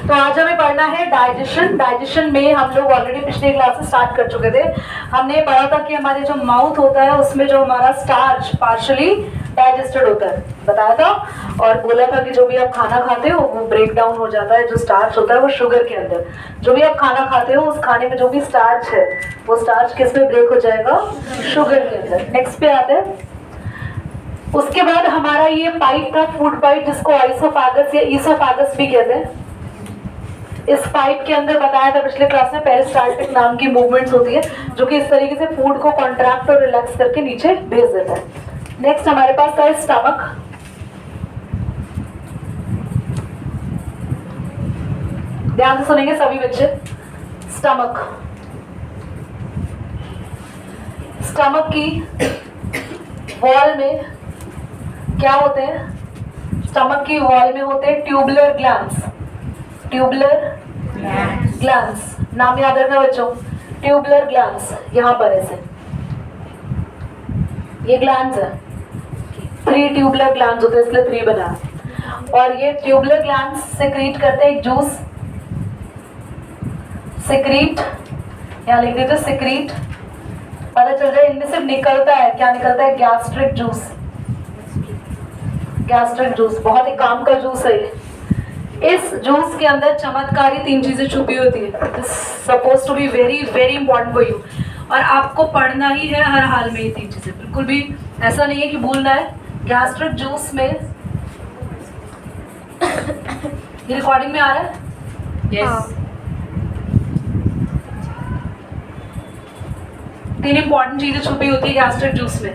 तो आज हमें पढ़ना है डाइजेशन। डाइजेशन में हम लोग ऑलरेडी पिछले क्लास से स्टार्ट कर चुके थे। हमने पढ़ा था कि हमारे जो माउथ होता है उसमें जो हमारा स्टार्च पार्शली डाइजेस्टेड होता है, बताया था। और बोला था कि जो भी आप खाना खाते हो वो ब्रेक डाउन हो जाता है, जो स्टार्च होता है वो शुगर के अंदर। जो भी आप खाना खाते हो उस खाने में जो भी स्टार्च है वो स्टार्च किस में ब्रेक हो जाएगा? शुगर के अंदर। नेक्स्ट पे आते हैं। उसके बाद हमारा ये पाइप था, फूड पाइप, जिसको आइसोफेगस या ईसोफेगस भी कहते हैं। इस पाइप के अंदर बताया था पिछले क्लास में पेरिस्टाल्टिक नाम की मूवमेंट्स होती है जो कि इस तरीके से फूड को कॉन्ट्रैक्ट और रिलैक्स करके नीचे भेज देता है। नेक्स्ट हमारे पास था स्टमक। ध्यान से सुनेंगे सभी बच्चे। स्टमक, स्टमक की वॉल में क्या होते हैं? स्टमक की वॉल में होते हैं ट्यूबुलर ग्लैंड्स। ट्यूबुलर ग्लैंड्स नाम याद रखना बच्चों। ट्यूबुलर ग्लैंड्स यहाँ पर ऐसे ये ग्लैंड्स है, 3 ट्यूबुलर ग्लैंड्स होते हैं इसलिए 3 बना। और ये ट्यूबुलर ग्लैंड्स सेक्रीट करते हैं एक जूस। सेक्रीट यहाँ लिख देते सेक्रीट, पता चल जाए इनमें से निकलता है क्या? निकलता है गैस्ट्रिक जूस। गैस्ट्रिक जूस बहुत ही काम का जूस है। इस जूस के अंदर चमत्कारी 3 चीजें छुपी होती है। Suppose to be very very important for you, और आपको पढ़ना ही है हर हाल में ये 3 चीजें। बिल्कुल भी ऐसा नहीं है कि भूलना है। गैस्ट्रिक जूस में ये रिकॉर्डिंग में आ रहा है? यस। 3 इंपॉर्टेंट चीजें छुपी होती है गैस्ट्रिक जूस में।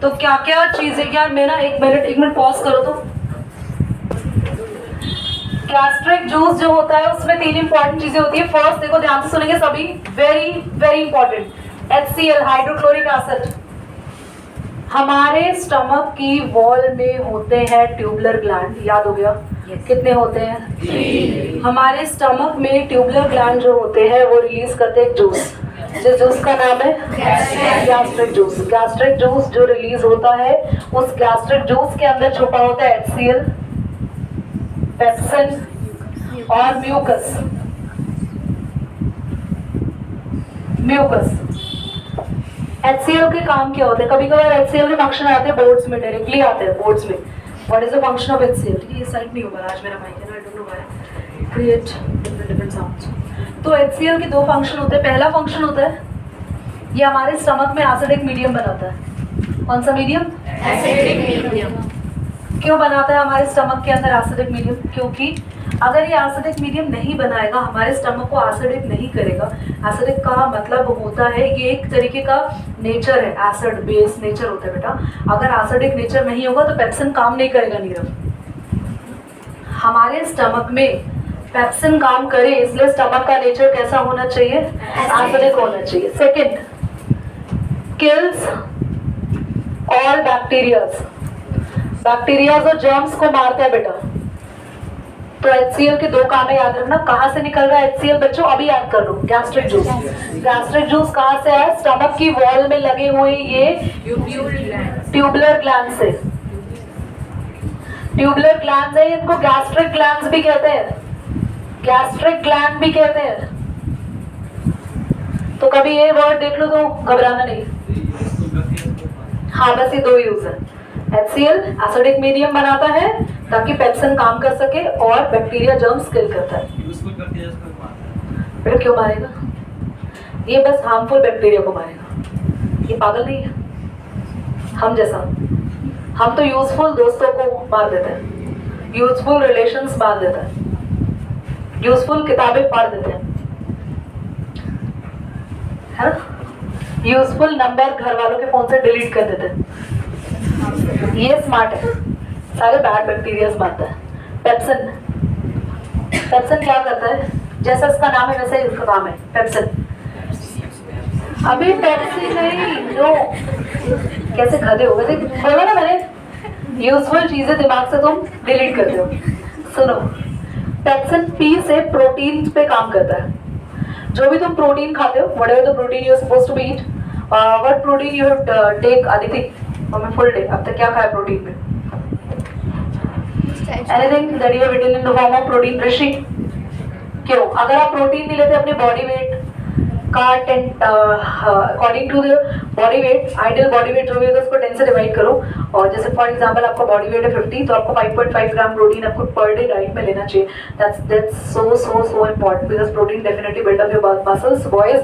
तो क्या क्या चीजें? यार मैं ना एक मिनट पॉज करो। तो गैस्ट्रिक जूस जो होता है उसमें 3 इंपॉर्टेंट चीजें होती है। फर्स्ट देखो, ध्यान से सुनेंगे सभी, very very important, HCl hydrochloric acid. हमारे स्टमक की वॉल में होते हैं ट्यूबुलर ग्लैंड, याद हो गया? कितने होते हैं? 3। हमारे स्टमक में ट्यूबुलर ग्लैंड जो होते हैं वो रिलीज करते हैं जूस, जिस जूस का नाम है गैस्ट्रिक जूस। गैस्ट्रिक जूस जो रिलीज होता है उस गैस्ट्रिक जूस के अंदर छुपा होता है HCl, पेप्सिन और म्यूकस। म्यूकस HCl के काम क्या होते हैं? कभी कभार HCl के फंक्शन आते हैं बोर्ड्स में, डायरेक्टली आते हैं बोर्ड्स में। What is the function of HCl? ये साइड नहीं होगा आज, मेरा माइक है ना, I don't know why create different sounds. तो HCl के 2 फंक्शन होते हैं। पहला फंक्शन होता है ये हमारे स्टमक में एसिडिक मीडियम बनाता है। कौन सा मीडियम? Acidic medium. क्यों बनाता है हमारे स्टमक के अंदर एसिडिक मीडियम? क्योंकि अगर ये एसिडिक मीडियम नहीं बनाएगा, हमारे स्टमक को एसिडिक नहीं करेगा। एसिडिक का मतलब होता है ये एक तरीके का नेचर है, एसिड बेस नेचर होता है बेटा। अगर एसिडिक नेचर नहीं होगा तो पेप्सिन काम नहीं करेगा नीरव। हमारे स्टमक में पेप्सिन काम करे, इसलिए स्टमक का नेचर कैसा होना चाहिए? एसिडिक होना चाहिए। Second, kills all bacterias. Bacterias और जर्म्स को मारता है बेटा। तो HCl के 2 काम है, याद रखना। कहाँ से निकल रहा है HCl बच्चों? अभी याद कर लो, गैस्ट्रिक जूस। गैस्ट्रिक जूस कहाँ से है? स्टमक की वॉल में लगे हुए ये ट्यूबुलर ग्लैंड से। ट्यूबुलर ग्लैंड है, इनको गैस्ट्रिक ग्लैंड्स भी कहते हैं, गैस्ट्रिक ग्लैंड भी कहते हैं। तो कभी ये वर्ड देख लो तो घबराना नहीं। हाँ, बस ये 2 यूज है। HCl एसिडिक मीडियम बनाता है ताकि पेप्सिन काम कर सके, और बैक्टीरिया जर्म्स किल करता है। फिर क्यों मारेगा? ये बस हार्मफुल बैक्टीरिया को मारेगा। ये पागल नहीं है हम जैसा। हम तो यूजफुल दोस्तों को मार देते हैं, यूजफुल रिलेशंस मार देते हैं, यूजफुल किताबें फाड़ देते हैं, है ना? यूजफुल नंबर घर वालों के फोन से डिलीट कर देते हैं। ये स्मार्ट है, सारे बैड बैक्टीरियाज मारता है। पेप्सिन, पेप्सिन क्या करता है? जैसा इसका नाम है वैसे इसका काम है, पेप्सिन। अभी पेप्सिन नहीं, जो कैसे गधे हो गए, बोला ना मैंने, यूजफुल चीजें दिमाग से तुम डिलीट करते हो। सुनो, पेप्सिन पी से प्रोटीन पे काम करता है। जो भी तुम प्रोटीन खाते हो, whatever the protein you are supposed to eat, what protein you have take, Aditi, from a full day, अब तक क्या खाया प्रोटीन में? Anything that you have eaten in the form of protein? Rishi, क्यों? अगर आप प्रोटीन नहीं लेते अपने बॉडी वेट का 10 according to the body weight, ideal body weight जो भी होगा उसको 10 से डिवाइड करो, और जैसे फॉर एग्जांपल आपका बॉडी वेट है 50, तो आपको 5.5 ग्राम प्रोटीन आपको पर डे डाइट में लेना चाहिए. That's so important because protein definitely build up your muscles. Boys,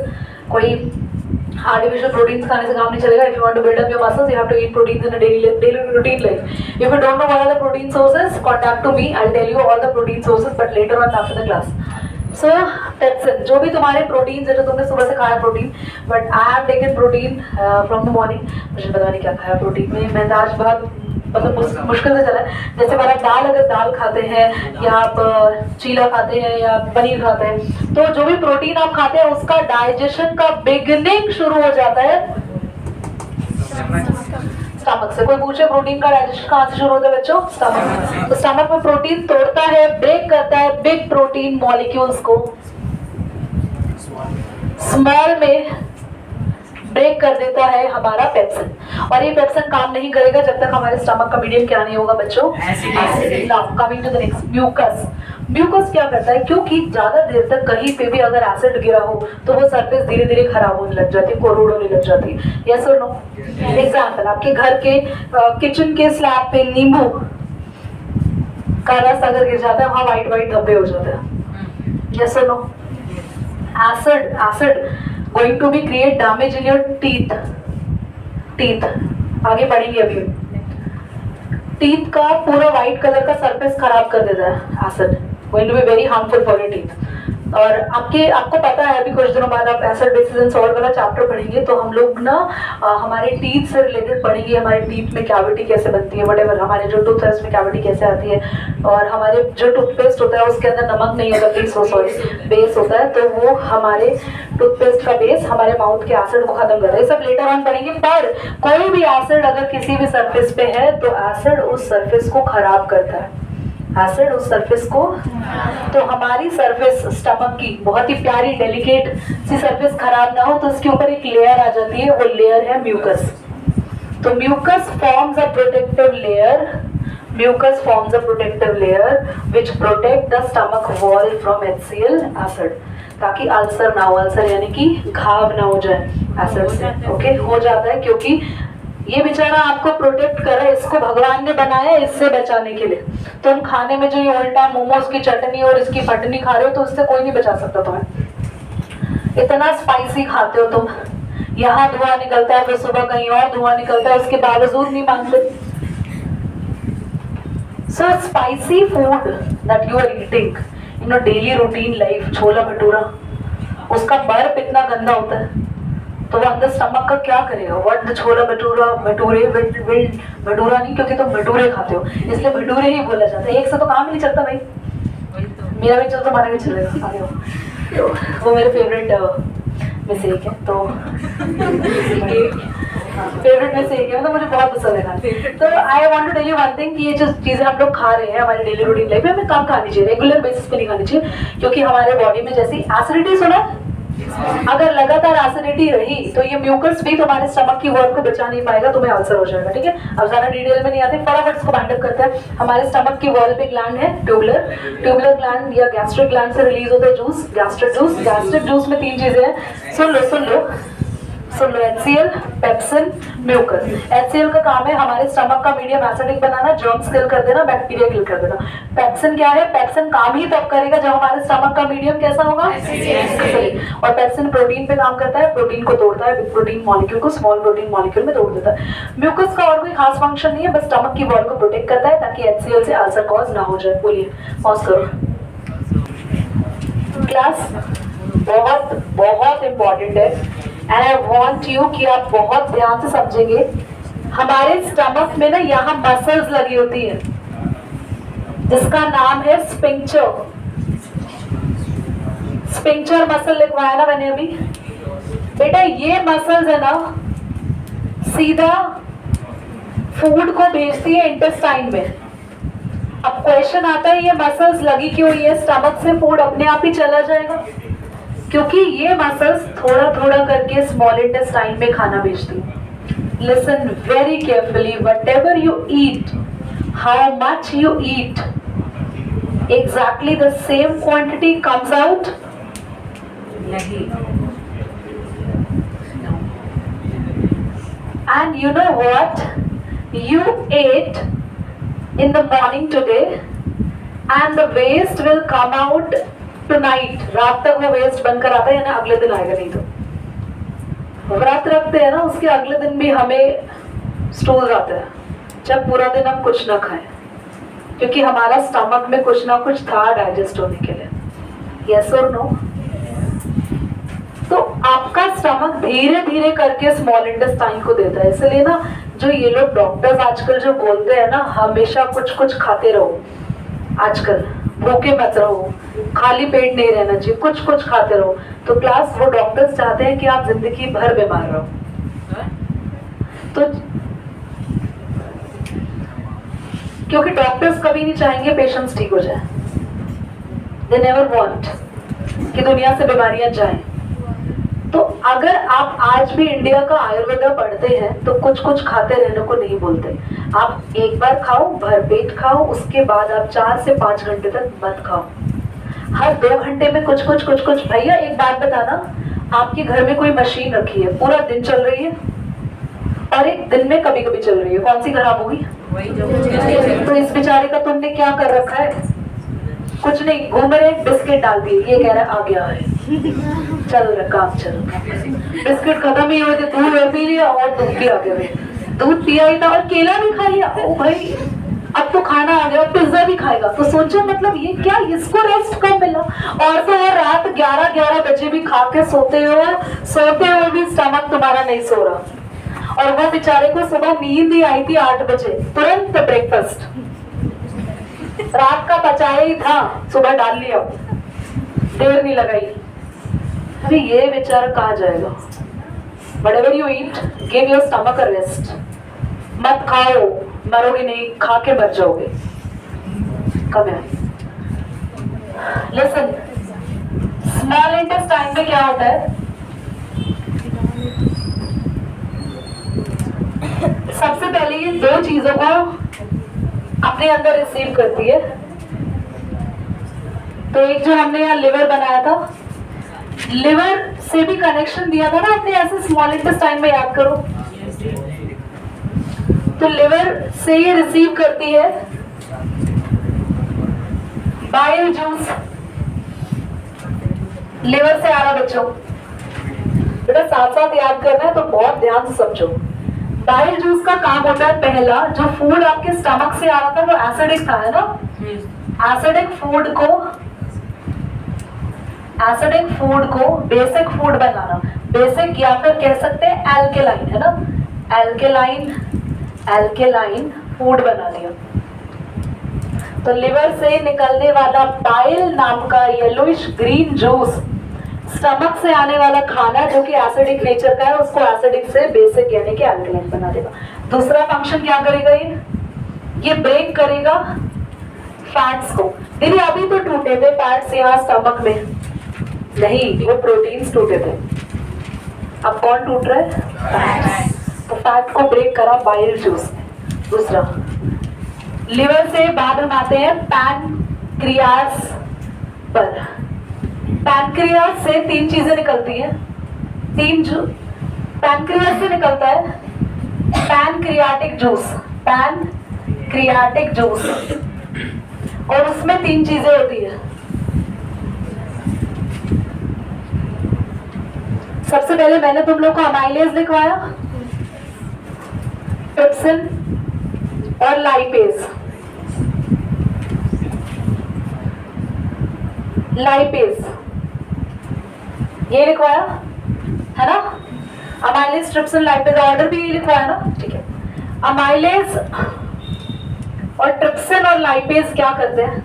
कोई आर्टिफिशियल प्रोटीन खाने से काम नहीं चलेगा. If you want to build up your muscles, you have to eat protein in a daily routine life. If you don't know what are the protein sources, contact to me, I will tell you all the protein sources but later on after the class. So pepsin, जो भी तुम्हारे protein है जो तुमने सुबह से खाया protein, but I have taken protein from the morning. मुझे पता नहीं क्या खाया प्रोटीन में, मैं आज बहुत मतलब मुश्किल से चला. जैसे हमारा दाल, अगर दाल खाते हैं या आप चीला खाते हैं या पनीर खाते हैं, तो जो भी प्रोटीन आप खाते हैं उसका डाइजेशन का बिगिनिंग शुरू हो जाता है स्टमक से. कोई पूछे प्रोटीन का डाइजेशन कहाँ से शुरू होता है बच्चों? स्टमक. तो स्टमक में प्रोटीन तोड़ता है, ब्रेक करता है बिग प्रोटीन मॉलिक्यूल्स को, स्मॉल में ब्रेक कर देता है हमारा पेप्सिन. और ये पेप्सिन काम नहीं करेगा जब तक हमारे स्टमक का मीडियम क्या नहीं होगा बच्चों? Acid. Now coming to the next, mucus. Mucus क्या करता है? क्योंकि ज्यादा देर तक कहीं पे भी अगर एसिड गिरा हो तो वो सरफेस धीरे धीरे खराब होने लग जाती है, कोरोड होने लग जाती है. यस और नो? एग्जाम्पल, आपके घर के किचन के स्लैब पे नींबू का रस अगर गिर जाता है, वहां व्हाइट व्हाइट धब्बे हो जाते हैं. यस और no? Acid going to be create damage in your teeth. आगे बढ़ेंगे अभी. टीथ का पूरा व्हाइट कलर का सरफेस खराब कर देता है acid. going to be very harmful for your teeth. और आपको पता है अभी कुछ दिनों बाद आप एसिड बेसिस एंड सॉल्ट वाला चैप्टर पढ़ेंगे, तो हम लोग ना हमारे टीथ से रिलेटेड पढ़ेंगे. हमारे टीथ में कैविटी कैसे बनती है, व्हाटएवर, हमारे जो टूथ है उसमें कैविटी कैसे आती है, और हमारे जो टूथपेस्ट होता है उसके अंदर नमक नहीं होता, बेस होता है, तो वो हमारे टूथपेस्ट का बेस हमारे माउथ के एसिड को खत्म करता है. सब लेटर ऑन पढ़ेंगे. पर कोई भी एसिड अगर किसी भी सरफेस पे है तो एसिड उस सरफेस को खराब करता है. एसिड उस सरफेस को, तो हमारी सरफेस स्टमक की बहुत ही प्यारी डेलिकेट सी सरफेस खराब ना हो तो उसके ऊपर एक लेयर आ जाती है, वो लेयर है म्यूकस. तो mucus forms a protective layer. Mucus forms a protective layer which protect the stomach wall from HCl acid, ताकि अल्सर ना हो. अल्सर यानी कि घाव ना हो जाए एसिड से. ओके, हो जाता है क्योंकि ये बेचारा आपको प्रोटेक्ट कर रहा है. इसको भगवान ने बनाया है इससे बचाने के लिए. तुम खाने में जो ये उल्टा मोमोज की चटनी और इसकी फटनी खा रहे हो तो उससे कोई नहीं बचा सकता तुम्हें. इतना स्पाइसी खाते हो तुम, यहाँ धुआं निकलता है, फिर सुबह कहीं और धुआं निकलता है, उसके बावजूद नहीं मानते. So spicy food that you are eating in a daily routine life, chhola bhatura, उसका बर्फ इतना गंदा होता है तो वो अंदर स्टमक का क्या करेगा? व्हाट द छोला भटूरे भटूरा नहीं, क्योंकि तुम भटूरे खाते हो इसलिए भटूरे ही बोला जाता है. एक से तो काम ही नहीं चलता भाई. मेरा भी चलता, तुम्हारा भी चलेगा. आगे तो वो मेरे फेवरेट में से एक है. तो फेवरेट में से एक है, मतलब मुझे बहुत पसंद है खाना. तो I want to tell you one thing कि ये जो चीजें हम लोग खा रहे हैं हमारे डेली रूटीन लाइफ में, हमें कम खानी चाहिए, रेगुलर बेसिस पे नहीं खानी चाहिए. क्योंकि हमारे बॉडी में जैसी एसिडिटी, सुना, अगर लगातार एसिडिटी रही तो ये म्यूकस भी तुम्हारे स्टमक की वॉल को बचा नहीं पाएगा, तुम्हें अल्सर हो जाएगा. ठीक है, अब ज्यादा डिटेल में नहीं आते, फटाफट इसको बाइंड अप करते हैं. हमारे स्टमक की वॉल पे ग्लैंड है ट्यूबुलर ग्लैंड या गैस्ट्रिक ग्लैंड से रिलीज होता है जूस, गैस्ट्रिक जूस में 3 चीजें हैं. सुन लो HCl, पेप्सिन, म्यूकस. HCl का काम है हमारे स्टमक का मीडियम एसिडिक बनाना, जर्म्स किल कर देना, बैक्टीरिया किल कर देना. पेप्सिन क्या है? पेप्सिन काम ही तब करेगा जब हमारे स्टमक का मीडियम कैसा होगा? और पेप्सिन प्रोटीन पे काम करता है, प्रोटीन को तोड़ता है, बिग प्रोटीन मॉलिक्यूल को स्मॉल प्रोटीन मॉलिक्यूल में तोड़ देता है. म्यूकस का और कोई खास फंक्शन नहीं है, बस स्टमक की वॉल को प्रोटेक्ट करता है ताकि HCl से अल्सर कॉज ना हो जाए. बोलिए, पॉज करो. क्लास बहुत इंपॉर्टेंट है एंड आई वांट यू कि आप बहुत ध्यान से समझेंगे. हमारे स्टमक में ना यहाँ मसल्स लगी होती है जिसका नाम है स्फिंक्टर. स्फिंक्टर मसल लिखवाया ना मैंने अभी. बेटा ये मसल्स है ना सीधा फूड को भेजती है इंटेस्टाइन में. अब क्वेश्चन आता है ये मसल्स लगी क्यों? ये स्टमक से फूड अपने आप ही चला जाएगा क्योंकि ये मसल्स थोड़ा थोड़ा करके स्मॉल इंटेस्टाइन में खाना भेजती है. Listen very carefully, whatever you eat, how much you eat, exactly the same quantity comes out? नहीं. And you know what? You ate in the morning today and the waste will come out tonight. रात तक वो waste बनकर आता है, यानी अगले दिन आएगा. नहीं तो व्रत रखते हैं ना, उसके अगले दिन भी हमें स्टूल आते हैं जब पूरा दिन हम कुछ ना खाएं, क्योंकि हमारा स्टमक में कुछ ना कुछ था डाइजेस्ट होने के लिए. यस और नो? तो आपका स्टमक धीरे धीरे करके स्मॉल इंटेस्टाइन को देता है. इसलिए ना जो ये लोग डॉक्टर्स आजकल जो बोलते हैं ना, हमेशा कुछ कुछ खाते रहो, आजकल भूखे मत रहो, खाली पेट नहीं रहना चाहिए, कुछ कुछ खाते रहो. तो क्लास वो डॉक्टर्स चाहते हैं कि आप जिंदगी भर बीमार रहो. तो क्योंकि डॉक्टर्स कभी नहीं चाहेंगे पेशेंट्स ठीक हो जाए. दे नेवर वांट कि दुनिया से बीमारियां जाएं. तो अगर आप आज भी इंडिया का आयुर्वेदा पढ़ते हैं तो कुछ कुछ खाते रहने को नहीं बोलते. आप एक बार खाओ, भरपेट खाओ, उसके बाद आप 4 से 5 घंटे तक मत खाओ. हर 2 घंटे में कुछ कुछ कुछ कुछ. भैया एक बात बताना, आपके घर में कोई मशीन रखी है, पूरा दिन चल रही है और एक दिन में कभी कभी चल रही है, कौन सी खराब होगी? तो इस बेचारे का तुमने क्या कर रखा है? कुछ नहीं, घूम रहे, बिस्किट डाल दिए, ये कह रहा है आ गया है, चल रहा काम चल रहा. बिस्किट खत्म ही हुए थे, दूध पी लिया और दूध भी आ गया, दूध पिया ही था और केला भी खा लिया. ओ भाई, अब तो खाना आ गया, पिज्जा भी खाएगा. तो सोचो मतलब ये क्या, इसको रेस्ट कब मिला? और तो और रात 11-11 बजे भी खा के सोते हो भी स्टमक तुम्हारा नहीं सो रहा. और वो बेचारे को सुबह नींद ही आई थी 8 बजे, तुरंत ब्रेकफास्ट रात का पचाया ही था, सुबह डाल लिया, देर नहीं लगाई. अरे ये बेचारा कहाँ जाएगा? Whatever you eat, give your stomach a rest. मत खाओ, मरोगे नहीं, खा के मर जाओगे. कम है. Listen, small intestine में क्या होता है? सबसे पहले ये 2 चीजों को अपने अंदर रिसीव करती है. तो एक जो हमने यहाँ लिवर बनाया था, लिवर से भी कनेक्शन दिया था ना आपने, ऐसे स्मॉल इंटेस्टाइन में याद करो. तो लिवर से ये रिसीव करती है बाइल जूस. लिवर से आ रहा बच्चों, बेटा साथ साथ याद करना है तो बहुत ध्यान से समझो. बाइल जूस का काम होता है, पहला जो फूड आपके स्टमक से आ रहा था वो एसिडिक था, है ना? एसिडिक फूड को बेसिक फूड बनाना. बेसिक या फिर कह सकते हैं एल्केलाइन, है ना? एल्केलाइन फूड बना दिया. तो लिवर से निकलने वाला बाइल नाम का येलोइश ग्रीन जूस स्टमक से आने वाला खाना जो कि एसिडिक नेचर का है, उसको एसिडिक से बेसिक यानी कि एल्कलाइन बना देगा. दूसरा फंक्शन क्या करेगा? ये ब्रेक करेगा फैट्स को. दीदी अभी तो टूटे थे फैट्स यहाँ स्टमक में, नहीं वो प्रोटीन्स टूटे थे. अब कौन टूट रहा है? फैट्स. तो फैट को ब्रेक करा बाइल जूस ने. दूसरा, लिवर से बाद हम आते हैं पैनक्रियास पर. पैनक्रियास से 3 चीजें निकलती हैं. पैनक्रियास से निकलता है पैनक्रियाटिक जूस, और उसमें 3 चीजें होती है. सबसे पहले मैंने तुम लोग को अमाइलेज लिखवाया, ट्रिप्सिन और लाइपेज. ये लिखवाया है ना? अमाइलेज, ट्रिप्सिन, लाइपेज, ऑर्डर भी ये लिखवाया ना? ठीक है. अमाइलेज और ट्रिप्सिन और लाइपेज क्या करते हैं?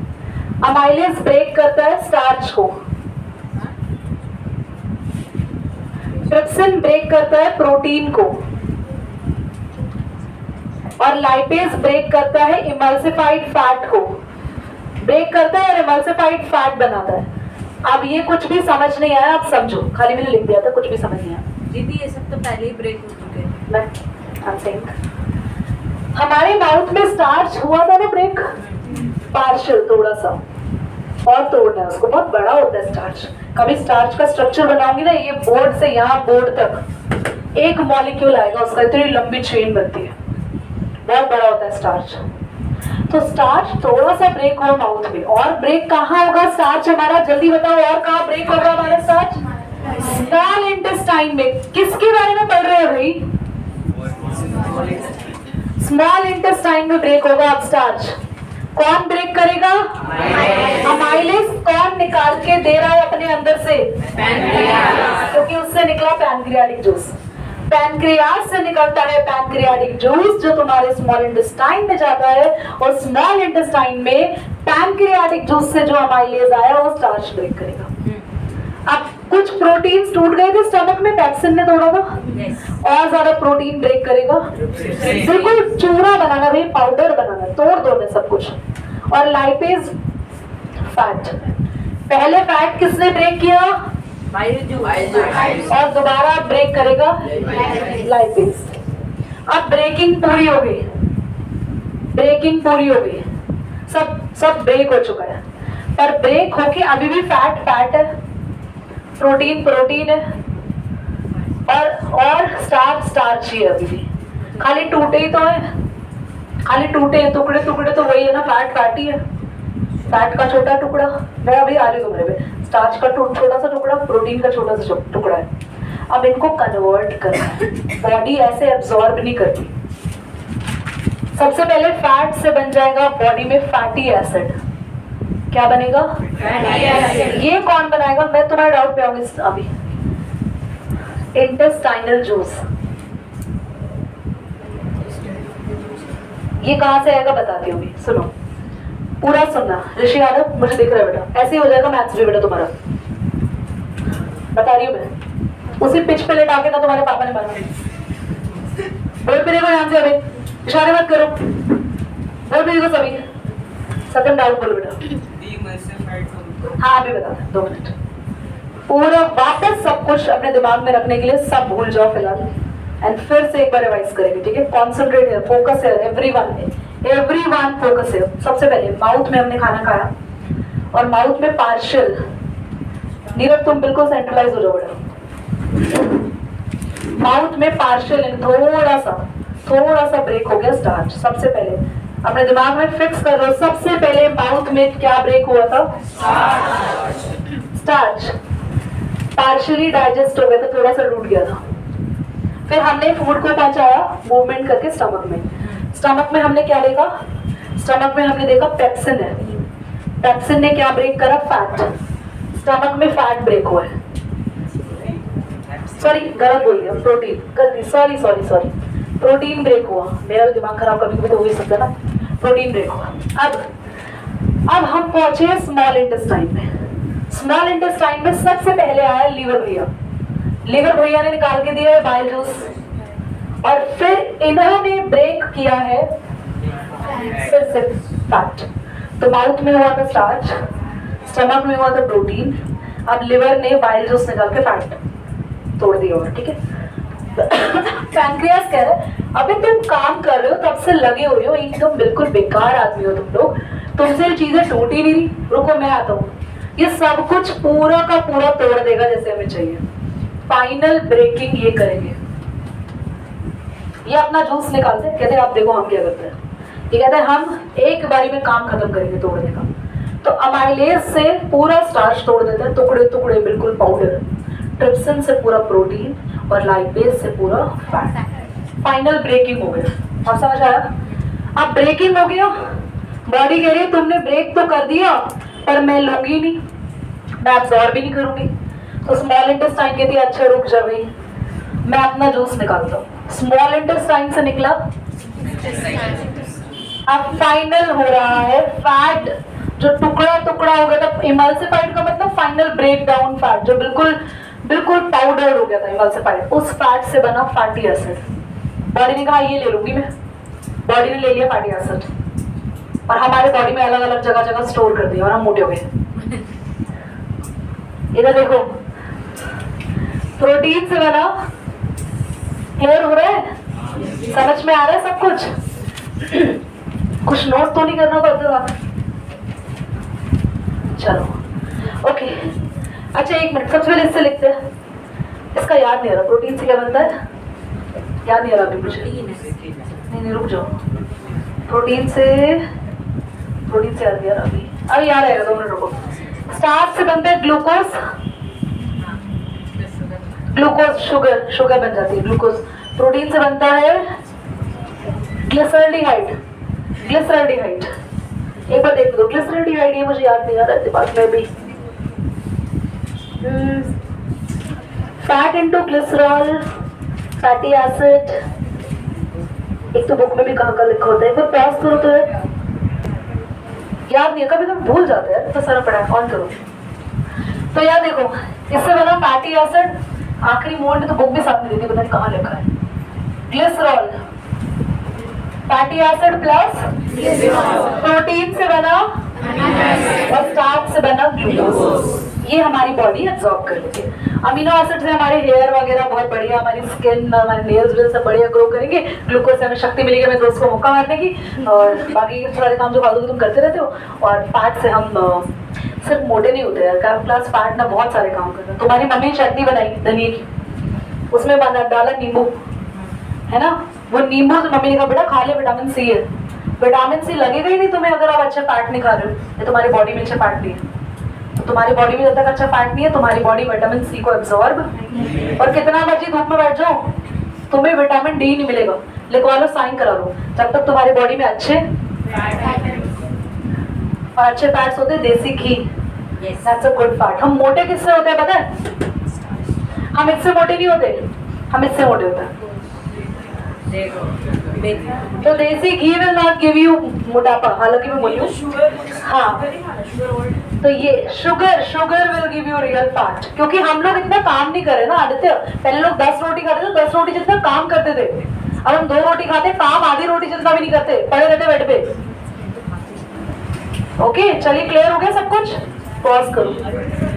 अमाइलेज ब्रेक करता है स्टार्च को, ट्रिप्सिन ब्रेक करता है प्रोटीन को, और लाइपेज ब्रेक करता है इमल्सिफाइड फैट को. ब्रेक करता है और इमल्सिफाइड फैट बनाता है. अब ये कुछ भी समझ नहीं आया, आप समझो, खाली मैंने लिख दिया था, कुछ भी समझ नहीं आया. दीदी ये सब तो पहले ही ब्रेक हो चुके हैं. मैं हमारे माउथ में स्टार्च हुआ था ना ब्रेक, पार्शियल थोड़ा सा, और तोड़ना है उसको, बहुत बड़ा होता है स्टार्च। कभी स्टार्च का स्ट्रक्चर बनाऊंगी ना, ये बोर्ड से यहाँ बोर्ड तक एक मॉलिक्यूल आएगा उसका, इतनी लंबी चेन बनती है, बहुत बड़ा होता है स्टार्च। तो स्टार्च थोड़ा सा ब्रेक हो माउथ में, और ब्रेक कहाँ होगा स्टार्च हमारा, जल्दी बताओ, और कहाँ ब्रेक होगा हमारा स्टार्च? स्मॉल इंटेस्टाइन में। किसके बारे में पढ़ रहे हो भाई? स्मॉल इंटेस्टाइन में ब्रेक होगा अब स्टार्च। कौन ब्रेक करेगा? अमाइलेज। कौन निकाल के दे रहा है अपने अंदर से? क्योंकि उससे निकला पैनक्रियाटिक जूस। पैनक्रियास से निकलता है पैनक्रियाटिक जूस, जो तुम्हारे स्मॉल इंटेस्टाइन में जाता है, और स्मॉल इंटेस्टाइन में पैनक्रियाटिक जूस से जो अमाइलेज आया वो स्टार्च ब्रेक करेगा। अब कुछ प्रोटीन्स टूट गए थे स्टमक में, पैक्सिन ने तोड़ा था, और ज्यादा प्रोटीन ब्रेक करेगा, बिल्कुल चूरा बनाना भाई, पाउडर बनाना, तोड़ दो मैं सब कुछ। और लाइपेज फैट, पहले फैट किसने ब्रेक किया? और दोबारा ब्रेक करेगा लाइपेज। अब ब्रेकिंग पूरी हो गई, ब्रेकिंग पूरी हो गई, सब ब्रेक हो चुका है, पर ब्रेक होके अभी भी फैट है, प्रोटीन है, और स्टार्च ही है अभी भी। खाली टूटे ही तो है, खाली टूटे हैं, टुकड़े तो वही है ना, फैट ही है, फैट का छोटा टुकड़ा। मैं अभी आ रही हूँ तुम्हारे पे, स्टार्च का छोटा सा टुकड़ा, प्रोटीन का छोटा सा टुकड़ा है। अब इनको कन्वर्ट करना है, बॉडी ऐसे एब्जॉर्ब नहीं करती। सबसे पहले फैट से बन जाएगा बॉडी में फैटी एसिड। क्या बनेगा? ये कौन बनाएगा? मैं तुम्हारे डाउट पे आऊंगी अभी। इंटेस्टाइनल जूस, ये कहां से आएगा बताती हूँ मैं, सुनो पूरा सुनना। ऋषि यादव मुझे दिख रहा है बेटा, ऐसे ही हो जाएगा मैथ्स भी बेटा तुम्हारा, बता रही हूँ मैं। उसी पिच पे लेट आके ना तुम्हारे पापा ने मारा। बोल पे देखो यहाँ से, अभी इशारे मत करो, बोल पे देखो सभी। सेकंड डाउट बोलो बेटा। हाँ अभी बता, 2 मिनट। पूरा वापस सब कुछ अपने दिमाग में रखने के लिए सब भूल जाओ फिलहाल, एंड फिर से एक बार रिवाइज करेंगे, ठीक है? कॉन्सेंट्रेट है, फोकस है, एवरीवन फोकस है। सबसे पहले माउथ में हमने खाना खाया, और माउथ में पार्शियल, नीरज तुम बिल्कुल सेंट्रलाइज हो जाओ बेटा। माउथ में पार्शियल थोड़ा सा ब्रेक हो गया स्टार्च। सबसे पहले अपने दिमाग में फिक्स कर लो, सबसे पहले माउथ में क्या ब्रेक हुआ था? स्टार्च। पार्शियली डाइजेस्ट हो गया था, थोड़ा सा टूट गया था। फिर हमने फूड को पहुंचाया मूवमेंट करके स्टमक में। स्टमक में हमने क्या देखा? स्टमक में हमने देखा पेप्सिन है। पेप्सिन ने क्या ब्रेक करा? फैट। स्टमक में फैट ब्रेक हुआ है, सॉरी गलत बोल दिया, प्रोटीन, गलती, सॉरी प्रोटीन ब्रेक हुआ। मेरा भी दिमाग खराब कभी तो हो ही सकता है ना। प्रोटीन ब्रेक हुआ। अब हम पहुंचे स्मॉल इंटेस्टाइन में। स्मॉल इंटेस्टाइन में सबसे पहले आया लीवर भैया। लीवर भैया ने निकाल के दिया है बाइल जूस, और फिर इन्होंने ब्रेक किया है फिर से फैट। तो माउथ में हुआ था स्टार्च, स्टमक में हुआ था प्रोटीन, अब लिवर ने बाइल जूस निकाल के फैट तोड़ दिया। और ठीक है, पैनक्रियास कह रहा है अभी तुम काम कर रहे हो, तब से लगे हुए हो, एकदम बिल्कुल बेकार आदमी हो तुम लोग, तुमसे ये चीजें टूट ही नहीं रही, रुको मैं आता हूँ। ये सब कुछ पूरा का पूरा तोड़ देगा जैसे हमें चाहिए। फाइनल ब्रेकिंग ये करेंगे। ये अपना जूस निकालते हैं, कहते हैं आप देखो हम क्या करते हैं। ये कहते हैं हम एक बारी में काम खत्म करेंगे तोड़ने का। तो अमाइलेज से पूरा स्टार्च तोड़ देते हैं, टुकड़े टुकड़े बिल्कुल पाउडर। ट्रिप्सिन से पूरा प्रोटीन, और लाइपेज से पूरा फैट। फाइनल ब्रेकिंग हो गया। और समझ आया? अब ब्रेकिंग हो गया, बॉडी कह रही है तुमने ब्रेक तो कर दिया, पर मैं लूंगी नहीं, मैं अब्सॉर्ब भी नहीं करूंगी। तो स्मॉल इंटेस्टाइन कहती है अच्छा रुक जा भाई, मैं अपना जूस निकालता हूँ। स्मॉल इंटेस्टाइन से निकला, अब फाइनल हो रहा है फैट जो टुकड़ा टुकड़ा हो गया था। इमल्सिफाइड का मतलब फाइनल ब्रेक डाउन फैट, जो बिल्कुल बिल्कुल पाउडर हो गया था इमल्सिफाइड, उस फैट से बना फैटी एसिड। बॉडी ने कहा ये ले लूंगी मैं, बॉडी ने ले लिया फैटी एसिड, और हमारे बॉडी में अलग अलग जगह जगह स्टोर कर दिया, और हम मोटे हो गए। इधर देखो, प्रोटीन से बना, क्लियर हो रहा है? समझ में आ रहा है सब कुछ? कुछ नोट तो नहीं करना पड़ता। चलो ओके। अच्छा एक मिनट, सबसे पहले इससे लिखते हैं। इसका याद नहीं आ रहा, प्रोटीन से क्या बनता है? याद नहीं आ रहा अभी मुझे। नहीं रुक जाओ। प्रोटीन से याद नहीं आ रहा अभी। अभी याद आएगा, 2 मिनट रुको। स्टार्च से बनता है ग्लूकोज। ग्लूकोज शुगर बन जाती है ग्लूकोज। प्रोटीन से बनता है ग्लिसरॉल्डिहाइड। एक बार देख दो, ग्लिसरॉल्डिहाइड ये मुझे याद नहीं आ रहा दिमाग में भी। Fat into glycerol, fatty acid. एक तो बुक में भी कहाँ लिखा होता है, एक बार पॉज करो तो याद नहीं है, कभी कभी भूल जाते हैं, तो सारा पढ़ा है। ऑन करो तो याद देखो, इससे बना फैटी एसिड। आखिरी मोड में तो बुक भी साथ में देती, पता नहीं कहाँ लिखा है। Glycerol, fatty acid plus protein से बना और स्टार्च से बना ग्लूकोज। ये हमारी बॉडी एब्जॉर्ब कर लेती है। अमीनो एसिड से हमारे हेयर वगैरह बहुत बढ़िया, हमारी स्किन, हमारे नेल्स वेल्स सब बढ़िया ग्रो करेंगे। ग्लूकोज से हमें शक्ति मिलेगी हमें दोस्त को मौका मारने की, और बाकी सारे काम जो फालतू तुम करते रहते हो। और फैट से हम सिर्फ मोटे नहीं होते यार, कैप क्लास फैट ना बहुत सारे काम करते हैं। तुम्हारी मम्मी ने चटनी बनाई धनिए की, उसमें डाला नींबू, है ना? वो नींबू तो मम्मी ने कहा बेटा खा ले, विटामिन सी है। विटामिन सी लगेगा ही नहीं तुम्हें अगर आप अच्छा फैट नहीं खा रहे हो, ये तुम्हारी बॉडी में अच्छा फैट नहीं है। तो तुम्हारी बॉडी में जब तक अच्छा फैट नहीं है, तुम्हारी बॉडी विटामिन सी को एब्जॉर्ब, और कितना मर्जी धूप में बैठ जाओ तुम्हें विटामिन डी नहीं मिलेगा। लिखवा लो, साइन करा लो, जब तक तुम्हारी बॉडी में अच्छे और अच्छे फैट्स होते हैं। देसी घी, दैट्स अ गुड फैट। हम मोटे किससे होते हैं पता है? हम इससे मोटे नहीं होते, हम इससे मोटे होते हैं। तो देसी घी विल नॉट गिव यू मोटापा, हालांकि मैं बोली हूँ। हाँ, तो ये sugar will give you real fat, क्योंकि हम लोग इतना काम नहीं कर रहे ना आदित्य। पहले लोग 10 रोटी खाते थे, 10 रोटी जितना काम करते थे। अब हम 2 रोटी खाते, काम आधी रोटी जितना भी नहीं करते, पड़े रहते बेड पे। ओके चलिए, क्लियर हो गया सब कुछ? पॉज करो।